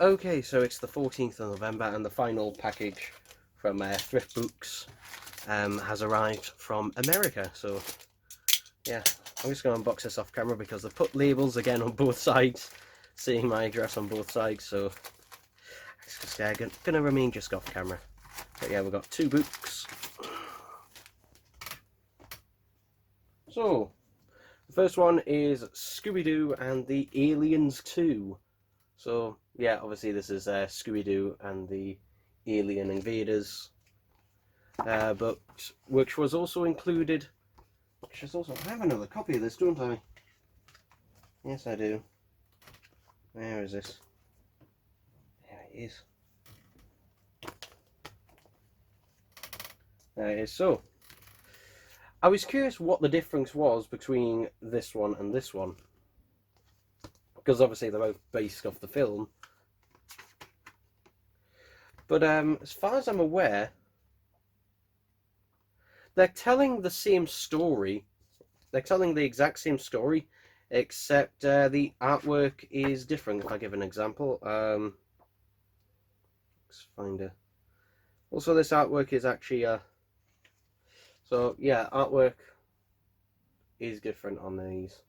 Okay, so it's the 14th of November and the final package from Thrift Books has arrived from America. So yeah, I'm just going to unbox this off camera because they've put labels again on both sides, seeing my address on both sides, so it's just going to remain just off camera. But yeah, we've got 2 books. So, the first one is Scooby-Doo and the Aliens 2. So, yeah, obviously this is Scooby-Doo and the Alien Invaders. But which was also included... I have another copy of this, don't I? Yes, I do. Where is this? There it is. There it is. So, I was curious what the difference was between this one and this one. Because obviously they're both based off the film. But as far as I'm aware, they're telling the same story. They're telling the exact same story, except the artwork is different. If I give an example, let's find it. Also, this artwork is actually so yeah, artwork is different on these.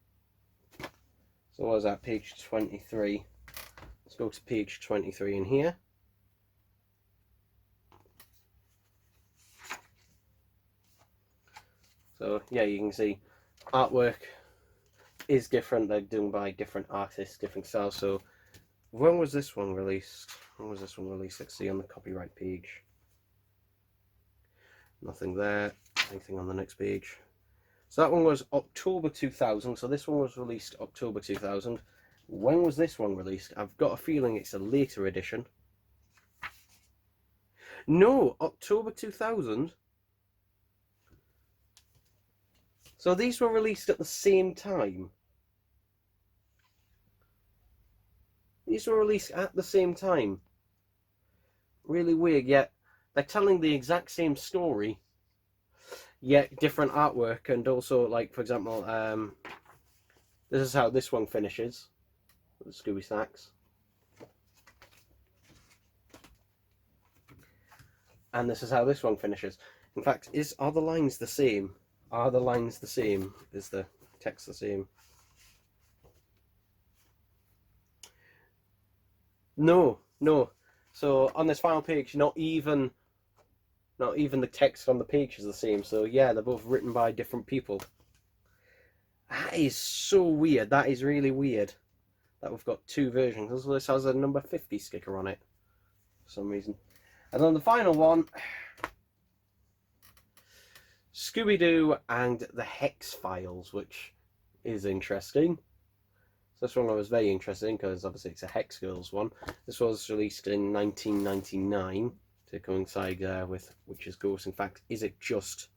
So what was that, page 23? Let's go to page 23 in here. So yeah, you can see artwork is different. They're done by different artists, different styles. So when was this one released? When was this one released? Let's see on the copyright page. Nothing there. Anything on the next page? So that one was October 2000. So this one was released October 2000. When was this one released? I've got a feeling it's a later edition. No, October 2000. So these were released at the same time. These were released at the same time. Really weird, yet they're telling the exact same story, yet different artwork. And also, like, for example, this is how this one finishes, the Scooby Snacks. And this is how this one finishes. In fact, are the lines the same? Are the lines the same? Is the text the same? No, no. So on this final page, not even the text on the page is the same. So yeah, they're both written by different people. That is so weird. That is really weird that we've got 2 versions. Also, this has a number 50 sticker on it for some reason. And then the final one, Scooby-Doo and the Hex Files, which is interesting. So this one was very interesting because obviously it's a Hex Girls one. This was released in 1999 to coincide with Witch's Ghost. In fact, is it just...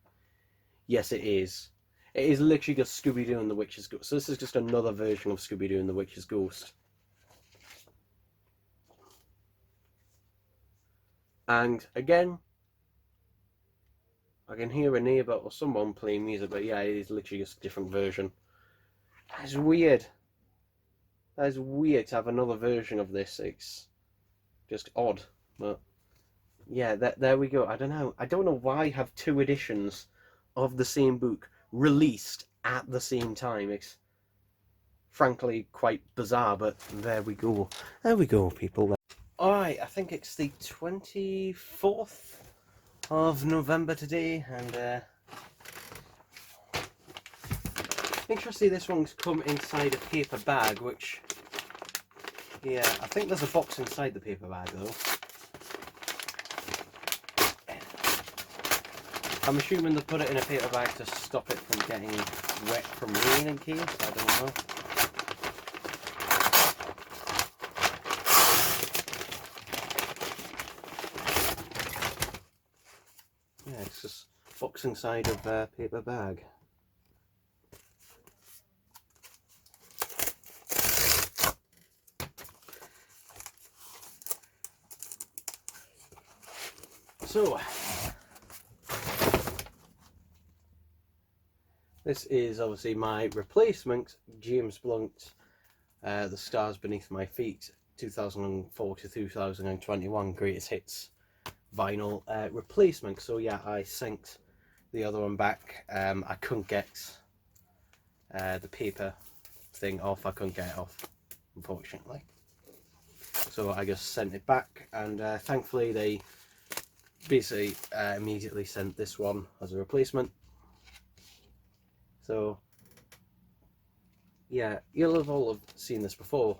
Yes, it is. It is literally just Scooby-Doo and the Witch's Ghost. So this is just another version of Scooby-Doo and the Witch's Ghost. And again, I can hear a neighbour or someone playing music, but yeah, it is literally just a different version. That's weird. That is weird to have another version of this. It's just odd. But yeah, there we go. I don't know. I don't know why I have 2 editions of the same book released at the same time. It's frankly quite bizarre, but there we go. There we go, people. Alright, I think it's the 24th of November today, and interestingly, this one's come inside a paper bag, which, yeah, I think there's a box inside the paper bag though. I'm assuming they put it in a paper bag to stop it from getting wet from rain in case, I don't know. Yeah, it's just box inside of a paper bag. So, this is obviously my replacement, James Blunt, The Stars Beneath My Feet. 2004 to 2021 greatest hits vinyl replacement. So yeah, I synced the other one back. I couldn't get the paper thing off. I couldn't get it off, unfortunately. So I just sent it back, and thankfully they basically immediately sent this one as a replacement. So yeah, you'll have all seen this before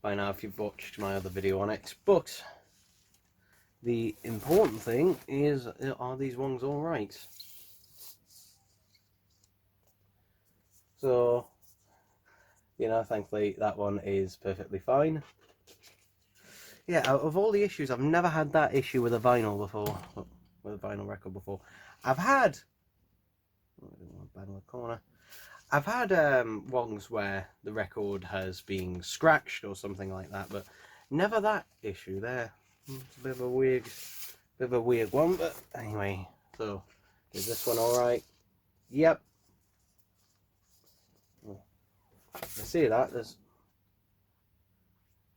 by now if you've watched my other video on it, but the important thing is, are these ones alright? So, you know, thankfully that one is perfectly fine. Yeah, out of all the issues, I've never had that issue with a vinyl before, with a vinyl record before. I've had, I've had ones where the record has been scratched or something like that, but never that issue there. It's a bit of a weird one, but anyway. So, is this one alright? Yep. I see that, there's...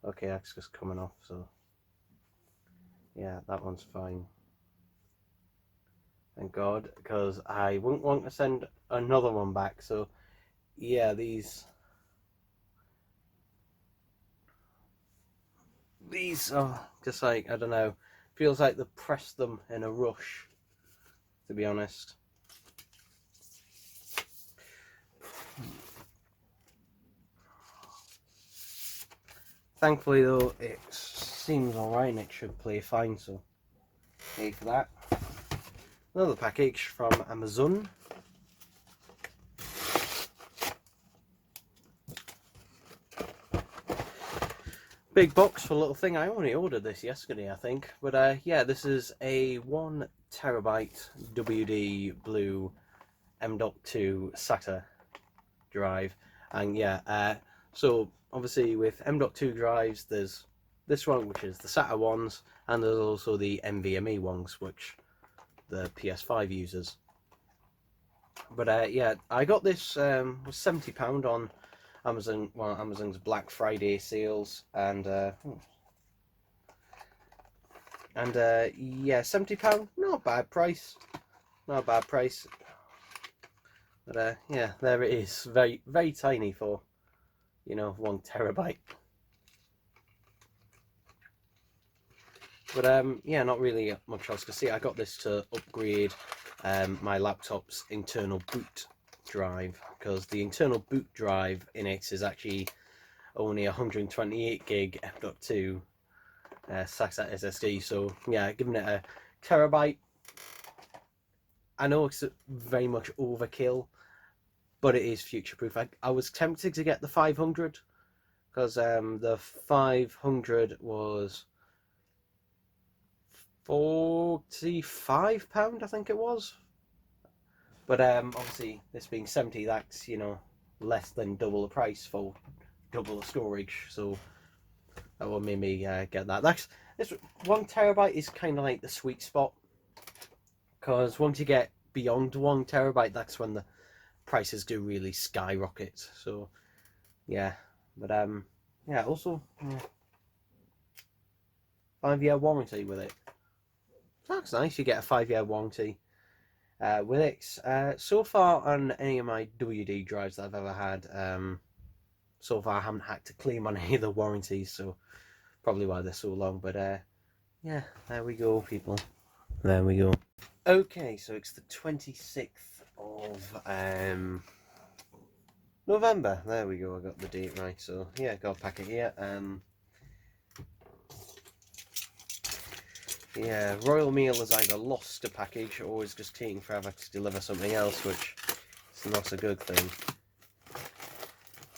Okay, that's just coming off, so... Yeah, that one's fine. Thank God, because I wouldn't want to send another one back, so... Yeah, these are just like, I don't know, feels like they pressed them in a rush, to be honest. Thankfully though, it seems alright and it should play fine, so yay for that. Another package from Amazon. Big box for a little thing. I only ordered this yesterday, I think. But yeah, this is a 1 terabyte WD Blue M.2 SATA drive. And yeah, so obviously with M.2 drives, there's this one, which is the SATA ones, and there's also the NVMe ones, which the PS5 uses. But yeah, I got this, was £70 on Amazon, well, Amazon's Black Friday sales, and yeah, £70, not a bad price, not a bad price. But yeah, there it is, very, very tiny for, you know, 1 terabyte. But yeah, not really much else to see. I got this to upgrade my laptop's internal boot drive, because the internal boot drive in it is actually only 128 gig M.2 SATA SSD. So yeah, giving it a terabyte, I know it's very much overkill, but it is future proof. I was tempted to get the 500, because the 500 was £45, I think it was. But obviously, this being 70, that's, you know, less than double the price for double the storage. So that what made me get that. This 1 terabyte is kind of like the sweet spot, because once you get beyond 1 terabyte, that's when the prices do really skyrocket. So yeah, but yeah, also 5-year warranty with it. That's nice. You get a 5-year warranty with it. So far on any of my WD drives that I've ever had, so far I haven't had to claim on any of the warranties, so probably why they're so long. But yeah, there we go, people. There we go. Okay, so it's the 26th of November. There we go, I got the date right. So yeah, got a packet here. Yeah, Royal Mail has either lost a package or is just taking forever to deliver something else, which is not a good thing.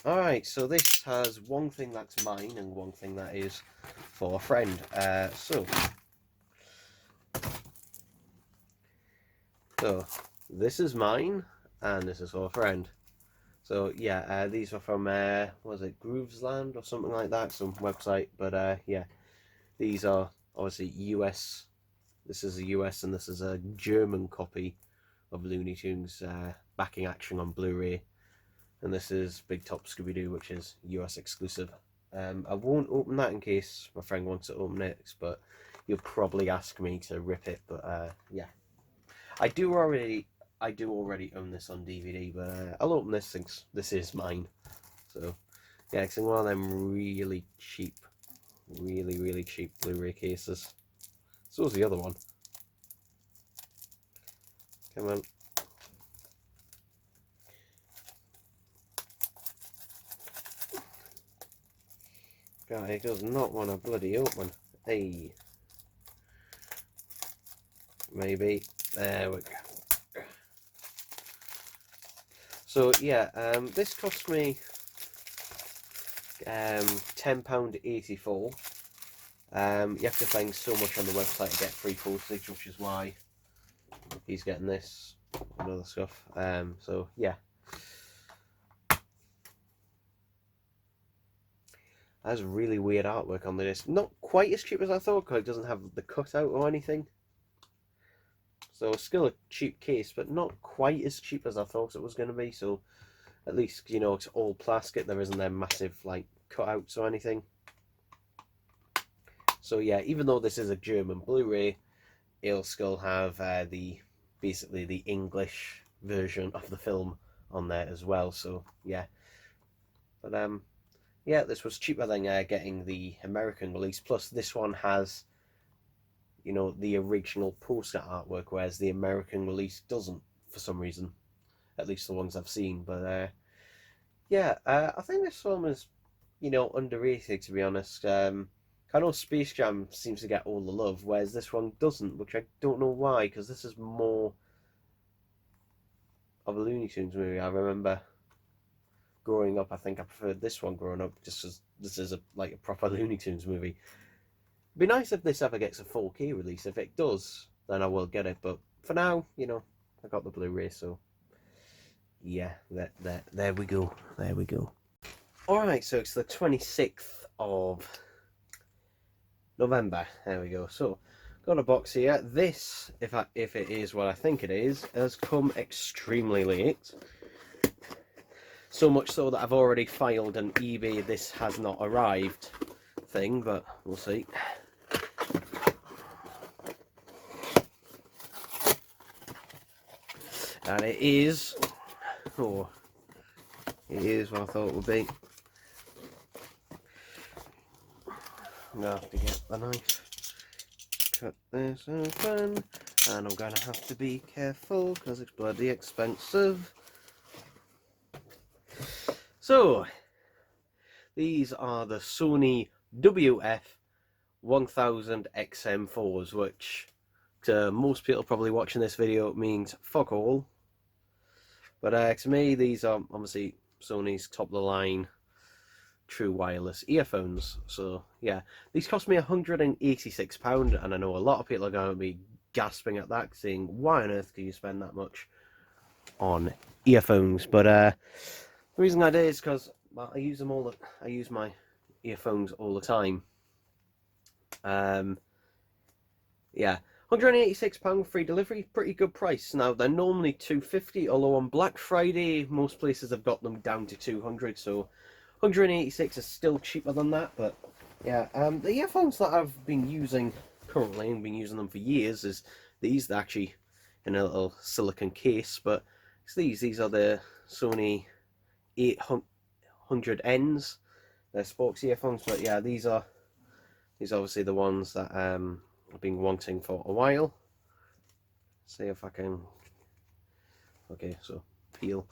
Alright, so this has one thing that's mine and one thing that is for a friend. So this is mine and this is for a friend. So yeah, these are from, was it Groovesland or something like that, some website. But yeah, these are obviously US. This is a US and this is a German copy of Looney Tunes backing action on Blu-ray. And this is Big Top Scooby-Doo, which is US exclusive. I won't open that in case my friend wants to open it, but you'll probably ask me to rip it. But yeah, I do already own this on DVD, but I'll open this since this is mine. So yeah, it's in one of them really cheap Blu-ray cases. So is the other one. Come on. God, it does not want to bloody open. Hey. Maybe. There we go. So yeah, this cost me £10.84. You have to find so much on the website to get free postage, which is why he's getting this and other stuff. So yeah. That's really weird artwork on the disc. Not quite as cheap as I thought, because it doesn't have the cutout or anything. So still a cheap case, but not quite as cheap as I thought it was going to be. So at least, you know, it's all plastic. There isn't them massive like cutouts or anything. So yeah, even though this is a German Blu-ray, it'll still have basically the English version of the film on there as well. So yeah, but yeah, this was cheaper than getting the American release. Plus, this one has, you know, the original poster artwork, whereas the American release doesn't for some reason. At least the ones I've seen. But yeah, I think this film is, you know, underrated, to be honest. I know Space Jam seems to get all the love, whereas this one doesn't, which I don't know why, because this is more of a Looney Tunes movie. I remember growing up, I think I preferred this one growing up, just as this is like a proper Looney Tunes movie. It'd be nice if this ever gets a 4K release. If it does, then I will get it. But for now, you know, I got the Blu-ray, so yeah, there we go. There we go. Alright, so it's the 26th of November. There we go. So, got a box here. This, if it is what I think it is, has come extremely late. So much so that I've already filed an eBay "this has not arrived" thing, but we'll see. And it is, it is what I thought it would be. I'm gonna have to get the knife, cut this open, and I'm gonna have to be careful because it's bloody expensive. So, these are the Sony Wf 1000 XM4s, which to most people probably watching this video means fuck all. But to me, these are obviously Sony's top of the line true wireless earphones. So yeah, these cost me £186, and I know a lot of people are going to be gasping at that, saying, why on earth do you spend that much on earphones? But the reason I did is because, well, I use them all. I use my earphones all the time. Yeah, £186 free delivery, pretty good price. Now they're normally £250, although on Black Friday most places have got them down to £200. So £186 is still cheaper than that. But yeah, the earphones that I've been using currently, and been using them for years, is these. They're actually in a little silicone case, but it's these are the Sony 800Ns. They're sports earphones, but yeah, these are obviously the ones that I've been wanting for a while. See if I can. Okay, so peel.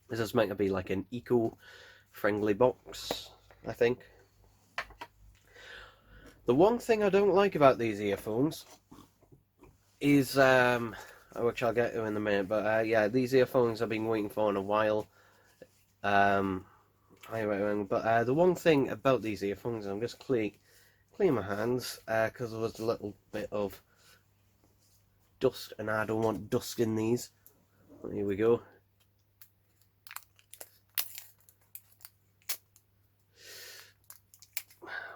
This is meant to be like an eco-friendly box, I think. The one thing I don't like about these earphones is, which I'll get to in a minute, but yeah, these earphones I've been waiting for in a while. The one thing about these earphones, I'm just clean my hands, because there was a little bit of dust, and I don't want dust in these. Here we go.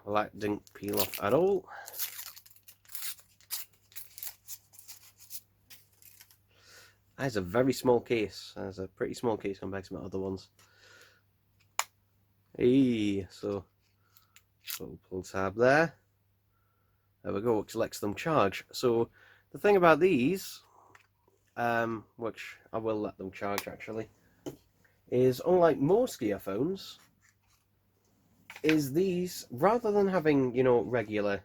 Well, that didn't peel off at all. That is a very small case. That's a pretty small case compared to my other ones. Hey, so pull tab there. There we go, which lets them charge. So the thing about these, which I will let them charge actually, is unlike most earphones, is these, rather than having, you know, regular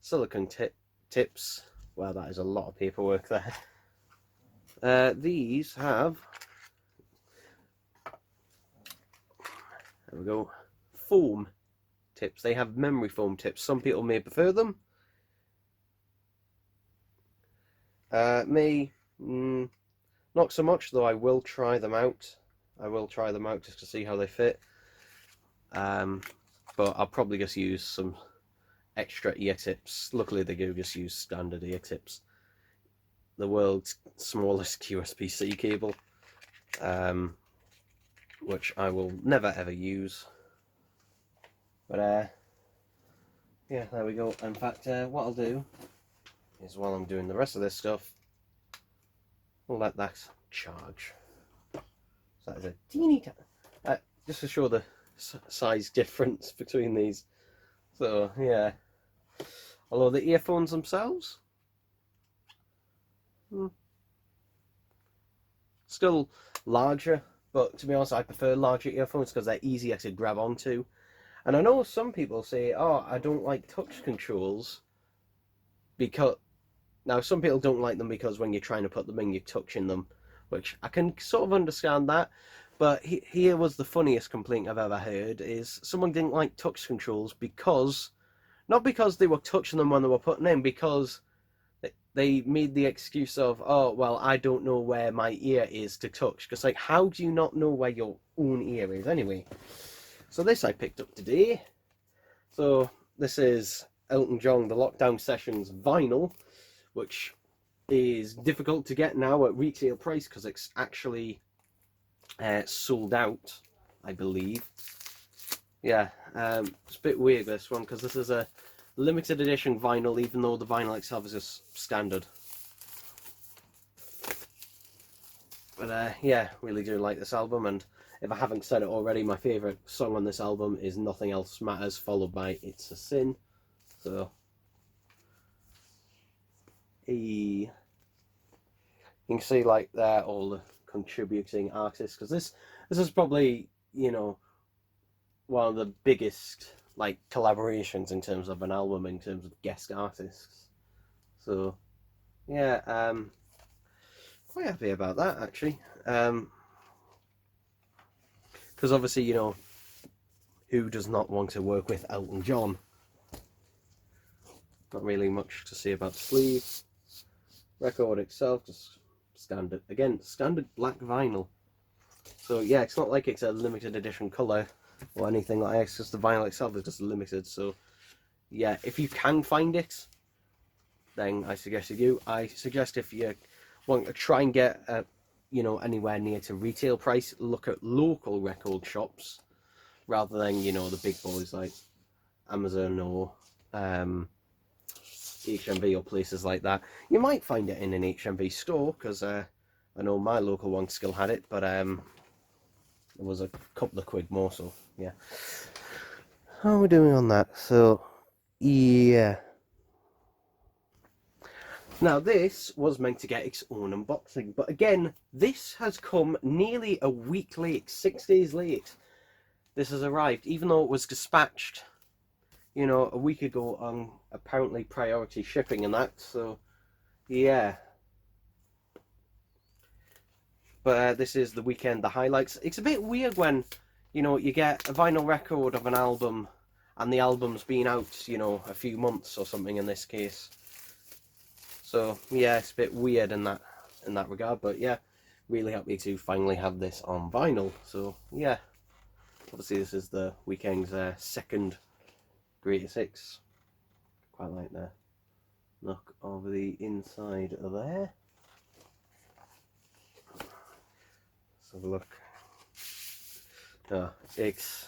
silicone tips, well, that is a lot of paperwork there. These have, there we go, foam tips. They have memory foam tips. Some people may prefer them. Me, not so much, though I will try them out. I will try them out just to see how they fit. But I'll probably just use some extra ear tips. Luckily they do just use standard ear tips. The world's smallest USB-C cable, which I will never ever use. But yeah, there we go. In fact, what I'll do is, while I'm doing the rest of this stuff, we'll let that charge. So that is a teeny just to show the size difference between these. So yeah, although the earphones themselves, still larger, but to be honest, I prefer larger earphones because they're easier to grab onto. And I know some people say, oh, I don't like touch controls because, now some people don't like them because when you're trying to put them in, you're touching them, which I can sort of understand that. But here was the funniest complaint I've ever heard, is someone didn't like touch controls because, not because they were touching them when they were putting in, because they made the excuse of, oh, well, I don't know where my ear is to touch. Because, like, how do you not know where your own ear is anyway? So this I picked up today. So this is Elton John, the Lockdown Sessions vinyl, which is difficult to get now at retail price because it's actually sold out, I believe. Yeah, it's a bit weird, this one, because this is a limited edition vinyl, even though the vinyl itself is just standard. But yeah, really do like this album, and if I haven't said it already, my favourite song on this album is Nothing Else Matters, followed by It's a Sin. So, you can see, like, there all the contributing artists, because this is probably, you know, one of the biggest, like, collaborations in terms of an album, in terms of guest artists. So yeah, quite happy about that actually, because obviously, you know, who does not want to work with Elton John? Not really much to say about the sleeve. Record itself, just standard, again, standard black vinyl. So yeah, it's not like it's a limited edition colour or anything like that. It's just the vinyl itself is just limited. So yeah, if you can find it, then I suggest if you want to try and get you know, anywhere near to retail price, look at local record shops rather than, you know, the big boys like Amazon or HMV or places like that. You might find it in an HMV store, because I know my local one still had it, but it was a couple of quid more. So yeah, how are we doing on that? So yeah, now this was meant to get its own unboxing, but again, this has come nearly a week late, 6 days late. This has arrived, even though it was dispatched, you know, a week ago on apparently priority shipping and that. So yeah, but this is the Weekend, the highlights. It's a bit weird when, you know, you get a vinyl record of an album and the album's been out, you know, a few months or something in this case. So yeah, it's a bit weird in that regard, but yeah, really happy to finally have this on vinyl. So yeah, obviously this is the Weekend's second greatest hits. Quite like the look of the inside of there. Let's have a look. It's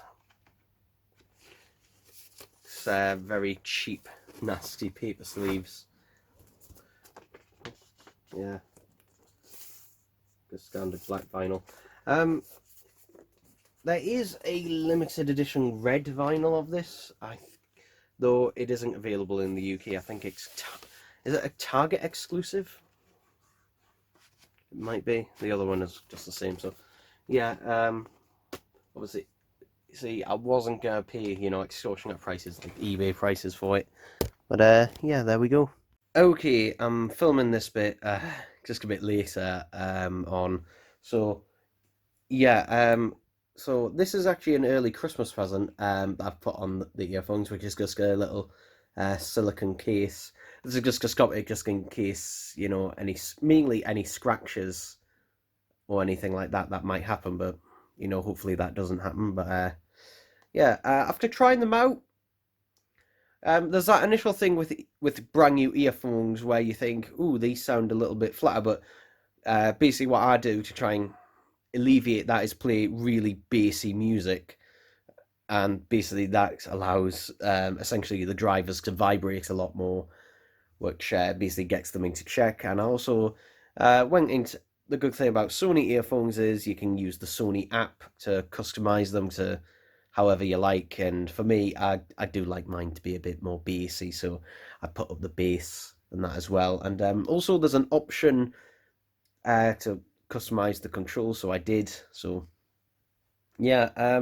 very cheap, nasty paper sleeves. Yeah. the standard black vinyl. There is a limited edition red vinyl of this, though it isn't available in the UK. I think it's is it a Target exclusive? It might be. The other one is just the same. So yeah, obviously, see, I wasn't gonna pay, you know, extortionate prices like eBay prices for it, but yeah, there we go. Okay, I'm filming this bit just a bit later on, so yeah, so this is actually an early Christmas present that I've put on the earphones, which is just a little silicone case. This is just cosmetic, just in case, you know, mainly any scratches or anything like that that might happen, but you know, hopefully that doesn't happen. But yeah, after trying them out, there's that initial thing with brand new earphones where you think, ooh, these sound a little bit flatter, but basically what I do to try and alleviate that is play really bassy music, and basically that allows essentially the drivers to vibrate a lot more, which basically gets them into check. And I also went into the good thing about Sony earphones is you can use the Sony app to customize them to however you like, and for me, I do like mine to be a bit more bassy, so I put up the bass and that as well. And also there's an option to customize the controls, so I did. So yeah,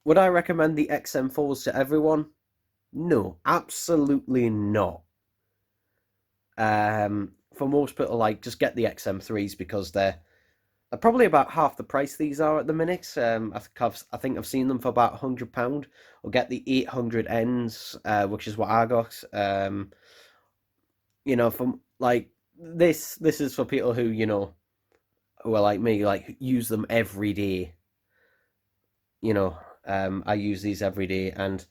would I recommend the XM4s to everyone? No, absolutely not. For most people, like, just get the XM3s because they're probably about half the price these are at the minute. I think I've seen them for about £100. Or get the 800Ns, which is what I got. You know, from like this is for people who, you know, who are like me, like use them every day. You know, I use these every day, and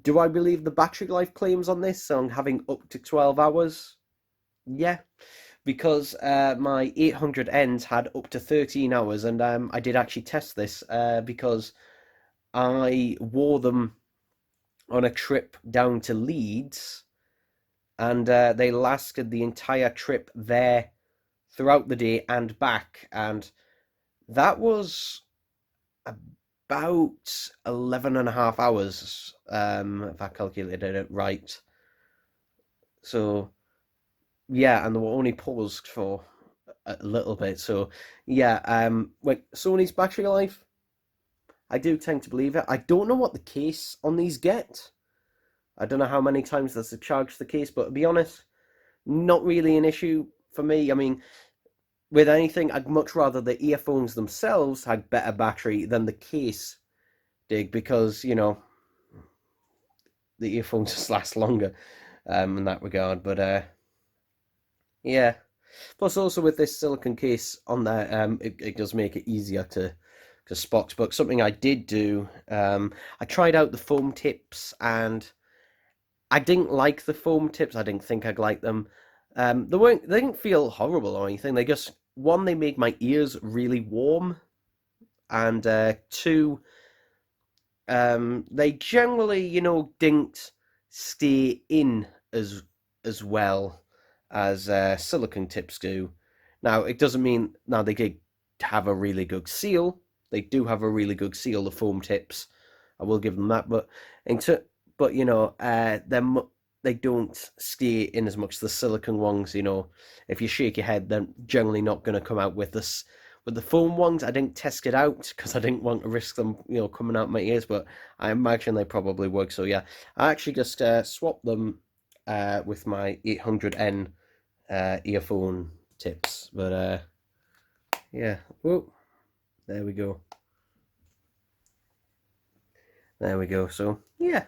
do I believe the battery life claims on this on having up to 12 hours? Yeah, because my 800Ns had up to 13 hours, and I did actually test this because I wore them on a trip down to Leeds, and they lasted the entire trip there throughout the day and back, and that was about 11 and a half hours, if I calculated it right. So yeah, and they were only paused for a little bit. So yeah, like Sony's battery life, I do tend to believe it. I don't know what the case on these get. I don't know how many times there's to charge the case, but to be honest, not really an issue for me. I mean, with anything, I'd much rather the earphones themselves had better battery than the case did, because, you know, the earphones just last longer in that regard. But yeah. Plus, also with this silicone case on there, it does make it easier to spot. But something I did do, I tried out the foam tips, and I didn't like the foam tips. I didn't think I'd like them. They didn't feel horrible or anything. They just, one, they made my ears really warm, and two, they generally, you know, didn't stay in as well as silicone tips do. Now, it doesn't mean, now they did have a really good seal. They do have a really good seal, the foam tips. I will give them that, but but you know, they don't stay in as much. The silicone ones, you know, if you shake your head, they're generally not going to come out with this. With the foam ones, I didn't test it out because I didn't want to risk them, you know, coming out my ears, but I imagine they probably would. So yeah, I actually just swapped them with my 800N earphone tips. But yeah, whoa, there we go. There we go. So yeah,